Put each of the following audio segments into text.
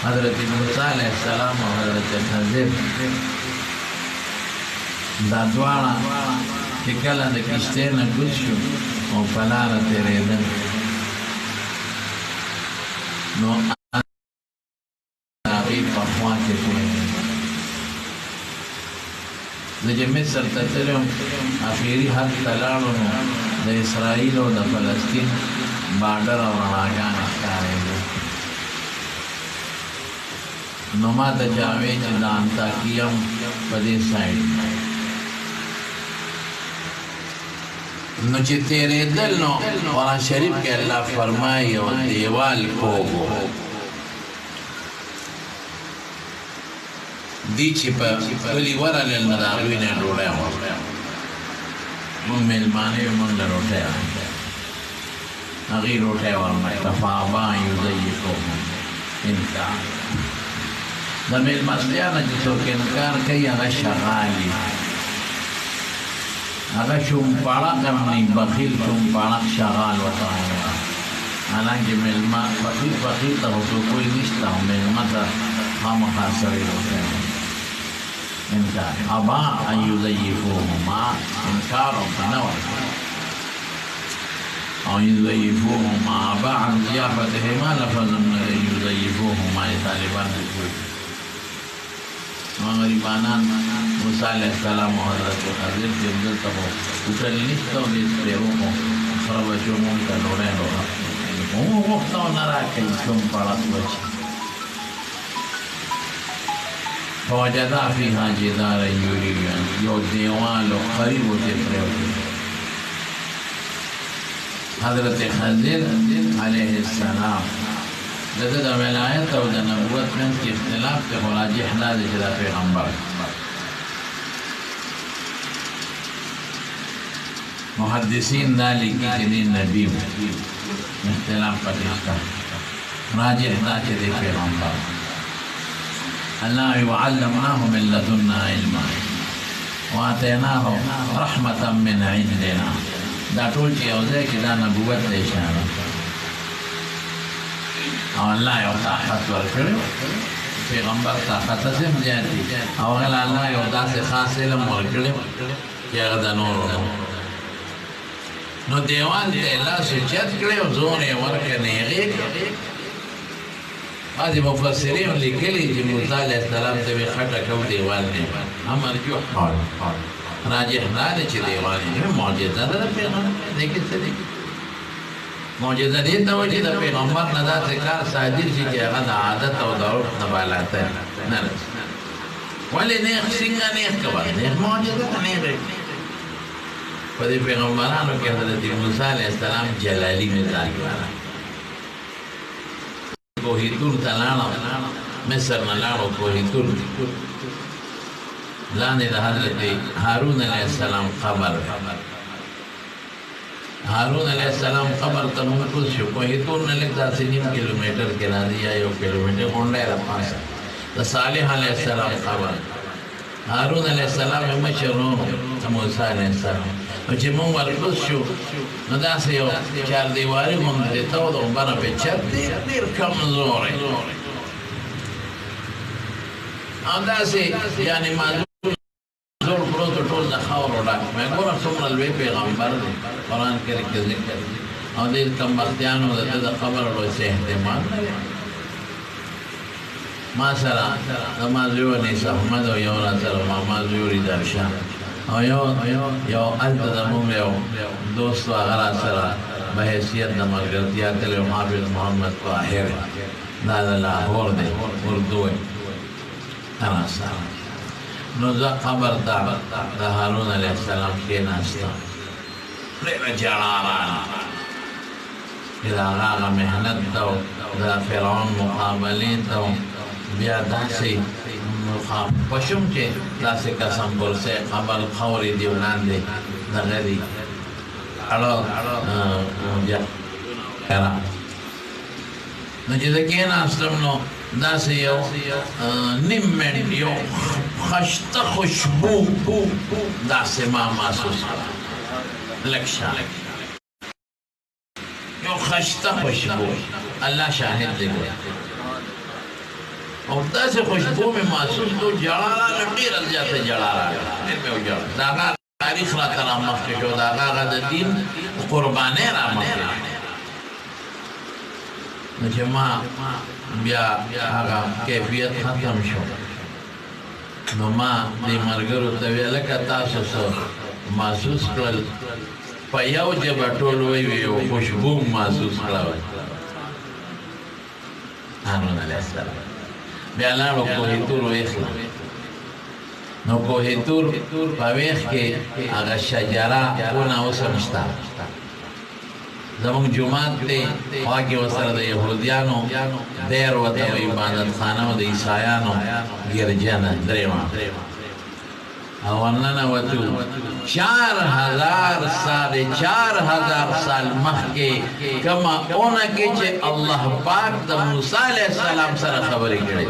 حضرت موسی علیہ السلام او حضرت خضر دا دواړه چې کله د کشتۍ نه کوز شو او په لاره تېرېدل نو هغوی په خوا کې زه چې مصر ته تللی وم اخري حد ته لاړو نو د اسرائیل او د فلسطین بارډر او رڼاګانې ښکارېدې نو ما ته چا وی چې د انطاکیه په دې سایډ نو چې تېرېدل نو قرآن شریف کې الله فرمایي یو دیوال کوږ دی چې په کلي ورغلل نو د هغوی نه ډوډۍ واخله مونږ مېلمانه یو مونږ له روټۍ راکړه هغوی روټۍ ورنکړه فابا یضیفهم انکار د مېلمستیا نه چې څوک انکار کوي هغه شغال وي هغه شومپاړک هم نه بخیل شومپاړک شغال ورته وایي حالانکې مېلمه بخیل ته خو څوک کوی نشته او مېلمه ته خامخا سړی روټۍ انکار ابا ان یضیفوهما انکار ورته نه ورکړه او یضیفوهما ابا عن ضیافتهما لفظ نه دی یضیفوهما یې طالبان دې کوي غریبانان موسی علیہ السلام او حضرت خضر چې دلته خو هوټل نشته او دې سپېرو خو سره بچو مونږ ته ډوډۍ مونږ غوښته ونه راکوي کوم پړک بچي فوجد فيها جدارا يريد یو دیوال قریب ورته پرېوتی حضرت خضر علیه السلام د ده د ولایت او د نبوت منځ کې اختلاف دی خو راجح دا دی چې دا پیغمبر محدثین دا لیکي چې دی نبي اختلاف پکې شته راجح دا چې دی پیغمبر الله وعلمناه من لدنا علما واتيناه رحمة من عندنا دا ټول چې یو ځای کې دا نبوت ته اشاره او الله یو طاقت ورکړی پیغمبر طاقت هم زیات دي او هغه الله یو داسې خاص علم ورکړی چې هغه د نورو نو دیوال ته لاس اوچت کړی او زور یې ورکړی هغې بعضې مفسرین لیکلي چې موسی علیه السلام ته ویې خټه کو دیوال دی هم مرجوح راجح دا دی چې دیوال دی معجزه ده د پیغمبر دې کې څه دی معجزه دې ته وایي چې د پیغمبر نه داسې کار صادر شي چې هغه د عادت او د عرف نه بالاتر نه رسي ولې نیغ څنګه نیغ کوه نیغ معجزه ته نیغ په دې پیغمبرانو کې حضرت موسی علیه السلام جلالي مثال والا کوهی تور ته لاړه مصر نه لاړو کوهی تور لاندې د حضرت هارون علیه السلام قبر هارون علیہ السلام قبر ته موږ شو کوهی تور نه لږ داسې نیم کیلومیټر کې راځي یا یو کیلومیټر غونډۍ راپاسه د صالح علیہ السلام قبر هارون علیہ السلام یې مشر و موسی علیہ السلام نو چې موږ ورکوز شو نو داسې یو چاردیواري غوندې ته و د اوبه نه پې چت ډېر کمزوری او داسې یعنې معلوم زور پروتو ټول د خاورو ډک مې ګوره څومره لوی پیغمبر دی قرآن کې ذکر دی او دې کمبختیانو د ده د قبر ورسې احتمال نه دی ما سره زما زوی انیس احمد او یو را سره ماما زوی ریدرشاه او یو هلته زموږ یو دوست و هغه را سره به حیثیت د ملګرتیا تللی و حافظ محمد طاهر دا د لاهور دی اردو یې را سره نو زه قبر ته د هارون علیه السلام کېناستم ډېره ژړا راغله چې د هغه محنت ته د فرعون مقابلې ته بیا داسې په شوم چې داسې قسم پرسې قبر خاورې دي وړاندې دغه دي اړه نو چې زه کېناستم نو داسې یو نیم منټ یو خشته خوشبو داسې ما محسوس کړه لږ شان یو خشته خوشبو الله شاهد دی او داسې خوشبو مې محسوس کړو جړا راغله ډېره زیاته جړا راغله ډېر مې وژړل د هغه تاریخ راته رامخکې شو د هغه د دین قربانۍ رامخکې شو نو چې ما بیا هغه کیفیت ختم شو نو ما دې ملګرو ته ویل لکه تاسو څه محسوس کړل په یو ژبه ټول وایي یو خوشبو محسوس کړه هارون علیه السلام بیا لاړو کوه طور ویښله نو کوه طور په ویښ کې هغه شجره ونه اوس هم شته زمونږ جومات دی خوا کې ورسره د یهودیانو دیر ورته وایي عبادتخانه او د عیسایانو ګرجنه درېیمه او ورننوتو 4000 سال 4000 سال مخکې کومه اونه کې چې الله پاک د موسی علیه السلام سره خبرې کړې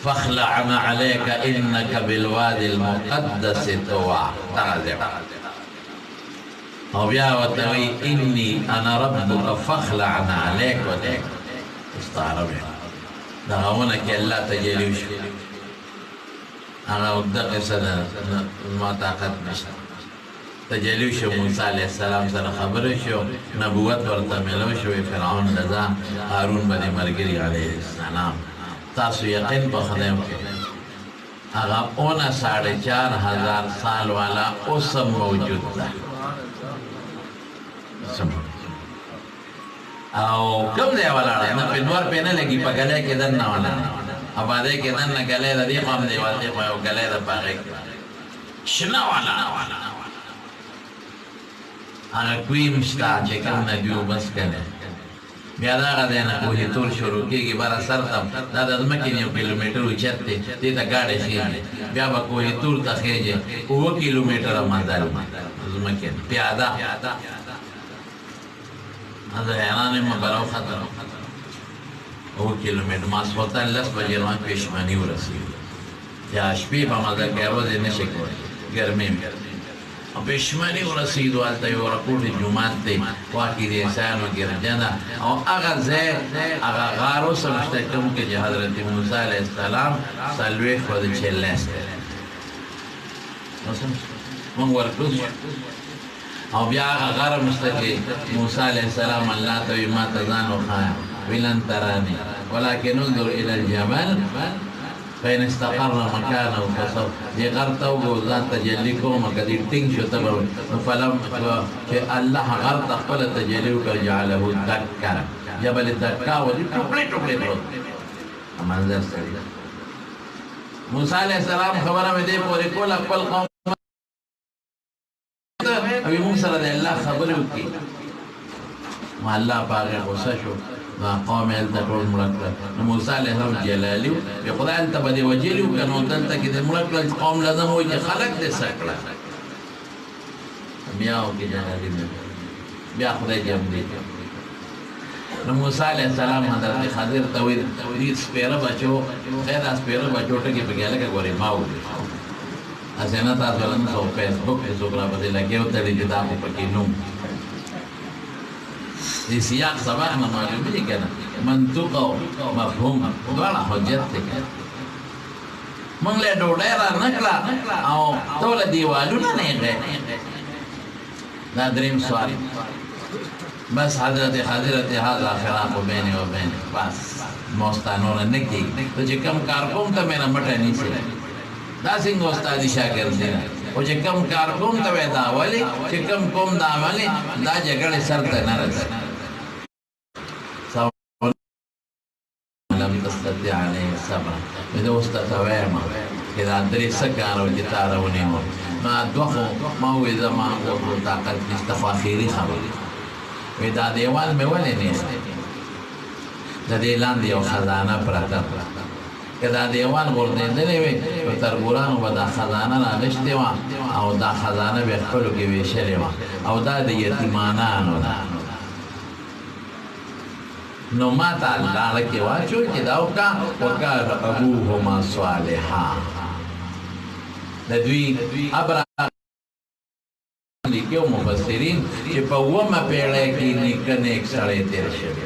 فاخلعنا عليك انك بالوادي المقدس طوى او بیا ورته وایي اني انا ربك فاخلعنا عليك وتعالى استعربه دغه ونه کې الله تجلی وشو هغه دغه سره ما طاقت نشته تجلی وشو موسی علیه السلام سره خبرې شو نبوت ورته ملو شو فرعون رضا هارون باندې ملګري علیه السلام تاسو یقین په خدای وکړئ هغه اونه 4500 سال والا اوس هم موجود ده او کم دی ولاړه نه په نور په نه لګي په ګلې کې دنه ولاړه اباده کې دنه ګلې د دې قوم دی واته په ګلې د باغې شنه ولاړه هغه کوي مشتا چې کوم نه دیو بس کنه بیا دا غدا نه کوی ټول شروع کیږي بار سر تم دا د ځمکې یو کیلومتر اوچته دې ته گاډي شي بیا به کوی ټول ته خېږي 2 کیلومتر مازال ځمکې پیاده هذا يعني ما براو خطر هو كيلومتر ما سوتن لس بجې روان پېشمني ورسېږي یا شپې په مزه کې ورځې نشي کولی ګرمۍ او پېشمني ورسېدو هلته یو راکوټې جومات دی خوا کې د عیسایانو ګرجنه او هغه ځای هغه غار اوس هم شته کوم کې چې حضرت موسی علیه السلام 40 ورځې چلست موږ ورکوز او بیا هغه غر مشته چې موسی علیه السلام الله ته وایي ما ته ځان وښایه وی لن تراني ولكن انظر الى الجبل فإن استقر مكانه فسوف دې غر ته وګورو ځان تجلي کومه که دې ټینګ شو ته به فلم چې الله غر ته خپله تجلي وکړه جعله دکا جبل دکا ودې ټوکړې ټوکړې پروت منظر سړي موسی علیه السلام خبره مې دې پورې کوله خپل قوم اوی مون سره د الله خبرې وکړي نو الله په هغې غوسه شو نو قوم یې هلته ټول مړه کړل نو موسی علیه السلام جلالي و بیا خدای هلته به دې وجلي و که نو دلته کې دې مړه کړل قوم لازم وایي چې خلک دې څه کړه بیا وکړي جلالي بیا خدای جمع دی نو موسی علیه السلام حضرت خضر ته وایي دې سپېره بچو خیر دا سپېره بچو ټکي پکې هلکه ګورې ما وکړي اسینا تاسو ولن سو فیسبوک په سوګرا باندې لګیو ته دې دا په کې نوم دې سیاق سبا نه معلومه دي کنه منطق او مفهوم دواړه حجت دي مونږ له ډوډۍ را نکړه او ټول دیوالونه نه غې دا دریم سوال بس حضرت حضرت هذا فراق بيني وبينك بس موستانو نه کی ته چې کم کار کوم ته مې نه مټه نیسي دا څنګه استادي شاګرد دی او چې کم کار کوم ته دا ولي چې کم کوم دا ولي دا جګړه سر ته نه راځي لم تستطيع عليه الصبر اذا استطاعما اذا دري سكر وجتار ونيمو ما دوخو ما هو اذا ما هو طاقت استفاخيري خبر ودا دیوال مې ولې نه د دې لاندې یو خزانه پراته که دا دیوال غورځېدلی وي په تربورانو به دا خزانه راغشتې وه او دا خزانه به خپلو کې ویشلې وه او دا د یتیمانانو ده نو ما ته الله کې واچو چې دا وکړه وکان ابوهما صالحا د دوی ابرا لیکو مفسرین چې په اومه پیړۍ کې نیکه نیک سړی تېر شوی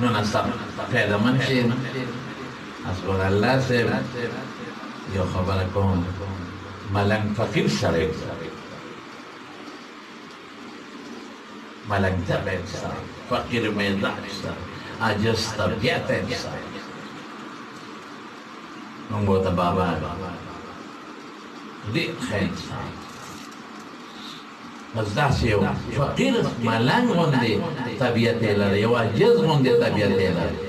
no nasab faida manshina asbag Allah se yo khabar kon malang fakir sare malang tabet sa fakir medak sa ajas tabiat sa nunggu tababa di khair sa مزدحسيو فقير مالان غندي طبيعته لري واجز غندي طبيعته لري